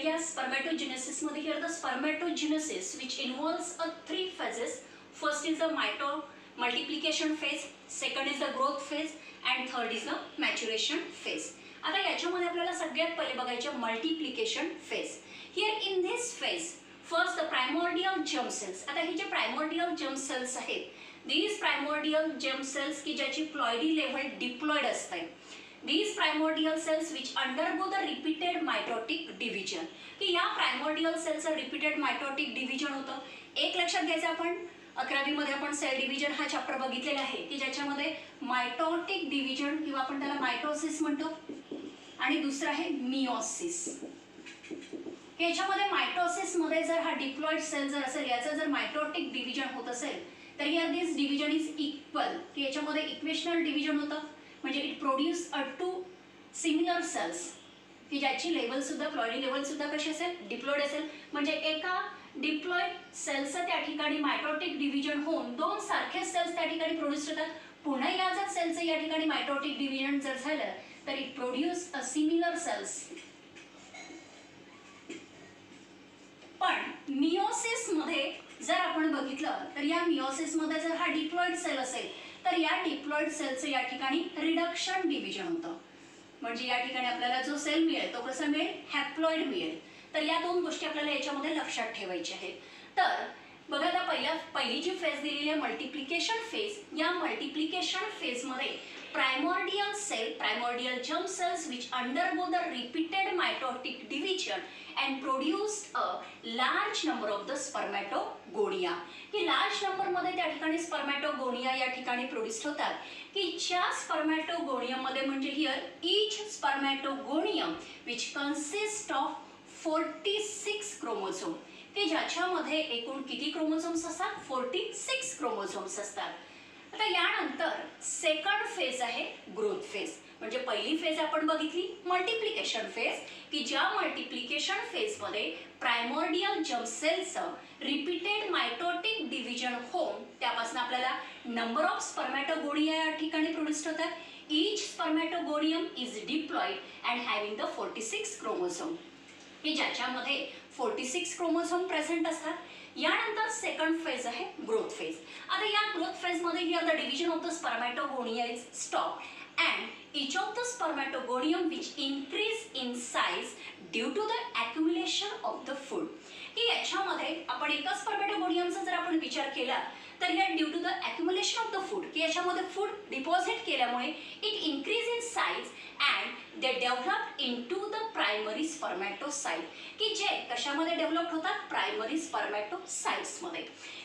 या स्पर्मॅटोजेनेसिस मध्ये here the spermatogenesis which involves a 3 phases. First is the multiplication phase, second is the growth phase and third is the maturation phase. आता याच्यामध्ये आपल्याला सगळ्यात पहिले बघायचे multiplication phase. Here in this phase first the primordial germ cells. आता हे जे primordial germ cells आहेत, दीज प्रायमॉर्डियल जर्म सेल्स की ज्याची प्लॉइडी लेव्हल डिप्लॉइड असते, these primordial cells which undergo the repeated mitotic division. की या प्रायमॉर्डियल सेलचं रिपीटेड मायटोटिक डिव्हिजन होतं. एक लक्षात घ्यायचं, आपण 11वी मध्ये आपण सेल डिव्हिजन हा चॅप्टर बघितलेला आहे की ज्याच्यामध्ये मायटोटिक डिव्हिजन किंवा आपण त्याला मायटोसिस म्हणतो आणि दुसरं आहे मिओसिस. याच्यामध्ये मायटोसिस मध्ये जर हा डिप्लॉइड सेल जर असेल, याचं जर मायटोटिक डिव्हिजन होत असेल तर here this division is equal, की याच्यामध्ये इक्वेशनल डिव्हिजन होतं, म्हणजे it produce a 2 similar cells की ज्याची लेवल सुद्धा प्लॉइडी लेवल सुद्धा कशी असेल, डिप्लॉइड असेल. म्हणजे एका डिप्लॉइड सेलचं त्या ठिकाणी मायटोटिक डिव्हिजन होऊन 2 सारखे सेल्स त्या ठिकाणी प्रोड्यूस होतात. पुन्हा या जर सेलचं या ठिकाणी मायटोटिक डिव्हिजन जर झालं तर it produce a similar cells. पण मिओसिस मध्ये जर आपण बघितलं तर या मिओसिस मध्ये जर हा डिप्लॉइड सेल असेल तर या डिप्लॉइड सेलचं या ठिकाणी रिडक्शन डिव्हिजन होतं. म्हणजे या ठिकाणी आपल्याला जो सेल मिळेल तो कसा मिळेल, हॅप्लॉइड मिळेल. तर या 2 गोष्टी आपल्याला याच्यामध्ये लक्षात ठेवायच्या आहेत. तर बघा, आता पहिली जी फेज दिलेली आहे मल्टिप्लिकेशन फेज, या मल्टिप्लिकेशन फेज मध्ये primordial germ cells which undergo the repeated mitotic division and produce a large number of the spermatogonia. की लार्ज नंबर मध्ये त्या ठिकाणी स्पर्मॅटोगोनिया या ठिकाणी प्रोड्यूस होतात, की ज्या स्पर्मॅटोगोनियम मध्ये म्हणजे here each spermatogonium which consist of 46 chromosome, की ज्याच्यामध्ये एकूण किती क्रोमोझोम्स असतात, 46 क्रोमोझोम्स असतात. आता यानंतर सेकंड फेज आहे ग्रोथ फेज. म्हणजे पहिली फेज आपण बघितली मल्टिप्लिकेशन फेज, की ज्या मल्टिप्लिकेशन फेज मध्ये प्रायमॉर्डियल जर्म सेलचं रिपीटेड मायटोटिक डिव्हिजन होऊन त्यापासून आपल्याला नंबर ऑफ स्पर्मॅटोगोनिया या ठिकाणी प्रोड्यूस होतात. Each spermatogonium is diploid and having the 46 chromosome, की ज्याच्यामध्ये 46 क्रोमोझोम प्रेझेंट असतात. यानंतर सेकंड फेज आहे ग्रोथ फेज. आता या ग्रोथ फेज मध्ये here the division of the spermatogonia is stop and each of the spermatogonium which increase in size due to the accumulation of the food. की याच्यामध्ये आपण एका स्पर्मॅटोगोनियमचा जर आपण विचार केला तर या due to the accumulation of the food, की याच्यामध्ये फूड डिपॉझिट केल्यामुळे it increase in size and they develop into the primary spermatocyte, की जे कशामध्ये डेव्हलप होतात, प्रायमरी स्पर्मॅटोसाइट्समध्ये,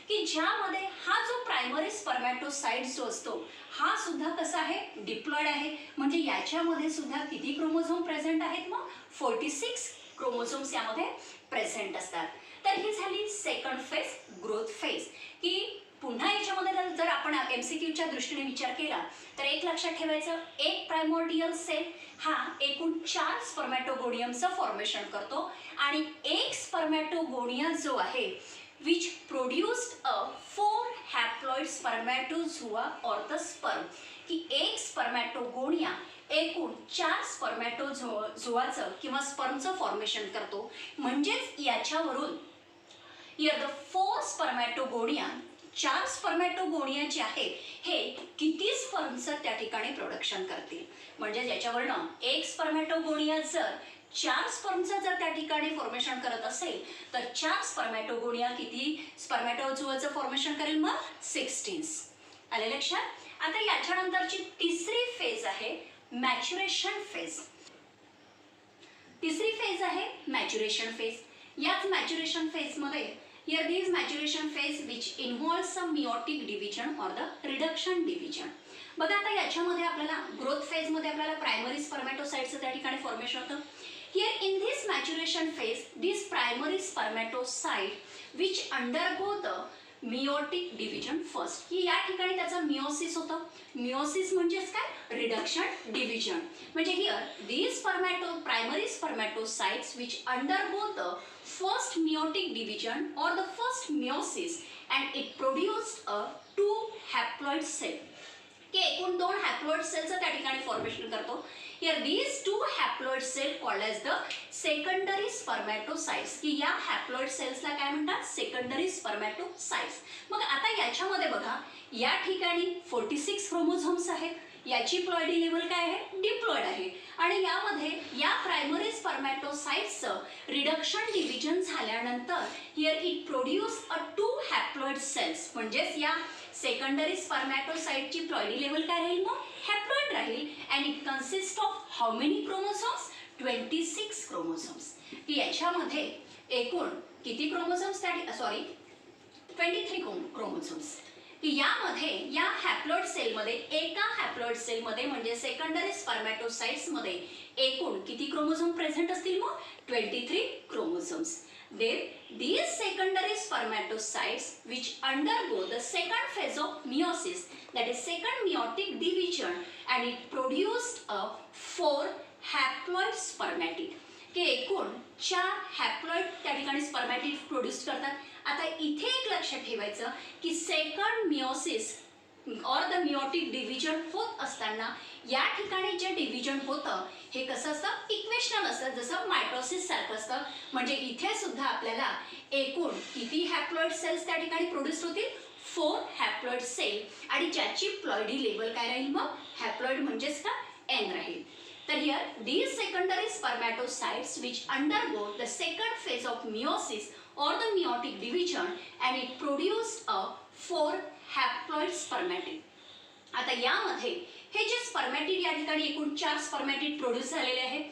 की ज्यामध्ये हा जो प्रायमरी स्पर्मॅटोसाइट जो असतो हा सुद्धा कसा आहे, डिप्लॉइड आहे. म्हणजे याच्यामध्ये सुद्धा किती क्रोमोझोम प्रेझेंट आहेत, मग 46 क्रोमोझोम्स यामध्ये प्रेझेंट असतात. तर ही झाली सेकंड फेज ग्रोथ फेज. की पुन्हा याच्यामध्ये जर आपण MCQच्या दृष्टीने विचार केला तर एक लक्षात ठेवायचं, एक प्रायमॉर्डियल सेल हा एकूण 4 स्पर्मॅटोगोनियमचं फॉर्मेशन करतो आणि एक स्पर्मॅटोगोनिया जो आहे which produced a 4 haploid spermatozoa or the sperm, की एक स्पर्मॅटोगोनिया एकूण 4 स्पर्मॅटोझोआचं किंवा स्पर्मचं फॉर्मेशन करतो. म्हणजेच याच्यावरून हिअर द 4 स्पर्मॅटोगोनिया, 4 स्पर्मॅटोगोनिया जे आहे हे किती स्पर्मचं त्या ठिकाणी प्रोडक्शन करतील. म्हणजे याच्यावरनं एक स्पर्मॅटोगोनिया जर 4 स्पर्मचं जर त्या ठिकाणी फॉर्मेशन करत असेल तर 4 स्पर्मॅटोगोनिया किती स्पर्मॅटोझोआचं फॉर्मेशन करेल, मग 16. आले लक्षात. आता याच्यानंतरची तिसरी फेज आहे मॅच्युरेशन फेज. तिसरी फेज आहे मॅच्युरेशन फेज. याच मॅच्युरेशन फेजमध्ये here this maturation phase which involves a meiotic division or the reduction division. बघा, आता याच्यामध्ये आपल्याला ग्रोथ फेजमध्ये आपल्याला प्रायमरी स्पर्मॅटोसाइटचं त्या ठिकाणी फॉर्मेशन होतं. Here in this maturation phase, this primary spermatocyte which undergo the meiotic division first, की या ठिकाणी त्याचा मिओसिस होतं. मिओसिस म्हणजेच काय, रिडक्शन डिव्हिजन. म्हणजे here these primary spermatocytes which undergo the first meiotic division or the first meiosis and it produced a 2 haploid cell. की एकूण 2 हॅप्लॉइड सेलचं त्या ठिकाणी फॉर्मेशन करतो. Here these 2 haploid cell called as the secondary spermatocytes, की या haploid सेल्सला काय म्हणतात, secondary spermatocytes. मग आता याच्यामध्ये बघा, या ठिकाणी 46 क्रोमोझोम्स आहेत, याची प्लॉइडी लेवल काय आहे, डिप्लॉइड आहे, आणि यामध्ये या प्रायमरी स्पर्मॅटोसाइट्सचं रिडक्शन डिव्हिजन झाल्यानंतर here it produce a 2 haploid cells, म्हणजेच या सेकंडरी स्पर्मॅटोसाइटची प्लॉइडी लेवल काय राहील, मग हॅप्लॉइड राहील. And it consist of how many chromosomes, 26 chromosomes. की याच्यामध्ये एकूण किती क्रोमोझोम्स, 23 क्रोमोझोम्स. की यामध्ये या हॅप्लॉइड सेलमध्ये, एका हॅप्लॉइड सेलमध्ये म्हणजे सेकंडरी स्पर्मॅटोसाइट्समध्ये एकूण किती क्रोमोझोम प्रेझेंट असतील, मग 23 chromosomes. These secondary spermatocytes which undergo the second phase of meiosis, that is second meiotic division, and it produced a 4 haploid spermatid. की एकूण 4 हॅप्लॉइड त्या ठिकाणी स्पर्मॅटिड प्रोड्यूस करतात. आता इथे एक लक्षात ठेवायचं की सेकंड मिओसिस और द मिओटिक डिव्हिजन होत असताना या ठिकाणी जे डिव्हिजन होतं हे कसं असतं, इक्वेशनल असतं, जसं मायटोसिस सारखं असतं. म्हणजे इथे सुद्धा आपल्याला एकूण किती हॅप्लॉइड सेल्स त्या ठिकाणी प्रोड्यूस होतील, 4 हॅप्लॉइड सेल, आणि ज्याची प्लॉइडी लेवल काय राहील, मग हॅप्लॉइड म्हणजेच का एन राहील. तर here these secondary spermatocytes which undergo the second phase of meiosis or the meiotic division, and it produced a 4 haploid spermatid. आता यामध्ये हे जे स्पर्मॅटिड या ठिकाणी एकूण 4 स्पर्मॅटिड प्रोड्यूस झालेले आहेत.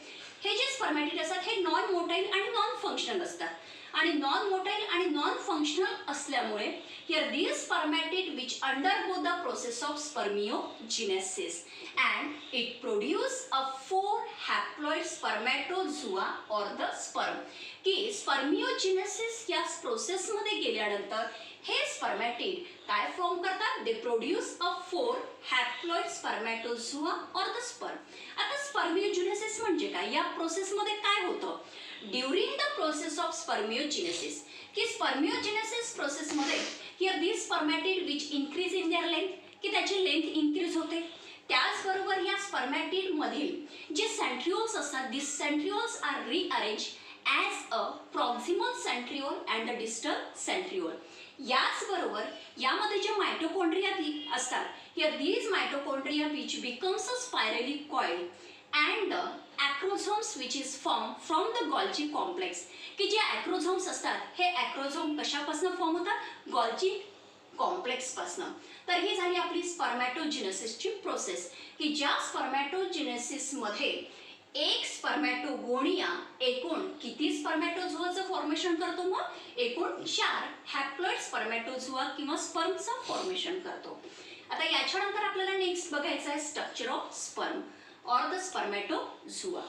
हे जे स्पर्मॅटिड असतात हे नॉन मोटाईल आणि नॉन फंक्शनल असतात, आणि नॉन मोटाईल आणि नॉन फंक्शनल असल्यामुळे here these spermatid which undergo the process of spermiogenesis and it produce a 4 haploid spermatozoa or the sperm. की स्पर्मिओजेनेसिस या प्रोसेस मध्ये गेल्यानंतर हे स्पर्मॅटिड काय फॉर्म करतात, दे प्रोड्यूस अ 4 हॅप्लॉइड स्पर्मॅटोझोआ और द स्पर्म. आता स्पर्मिओजेनेसिस म्हणजे काय, या प्रोसेस मध्ये काय होतं, during the process of spermiogenesis, की स्पर्मिओजेनेसिस प्रोसेस मध्ये here these spermatid which increase in their length, की त्याची लेंथ इन्क्रीज होते. त्याचबरोबर या स्पर्मॅटिड मधील जे सेंट्रिओल्स असतात, this centrioles are rearrange as a proximal centriole and the distal centriole. याचबरोबर यामध्ये जे मायटोकॉन्ड्रिया असतात, here these mitochondria which becomes a spirally coil and the acrosomes which is form from the Golgi complex, की जे ॲक्रोझोम्स असतात हे ॲक्रोझोम कशापासून form होतात, गॉल्जी कॉम्प्लेक्स पासून. तर ही झाली आपली स्पर्मॅटोजेनेसिसची प्रोसेस, की ज्या स्पर्मॅटोजेनेसिस मध्ये एक स्पर्मॅटोगोनिया एकूण किती स्पर्मॅटोझोआचं फॉर्मेशन करतो, मग एकूण 4 हॅप्लॉइड स्पर्मॅटोझोआ किंवा स्पर्मचं फॉर्मेशन करतो. आता याच्यानंतर आपल्याला नेक्स्ट बघायचं आहे स्ट्रक्चर ऑफ स्पर्म और द स्पर्मॅटोझोआ.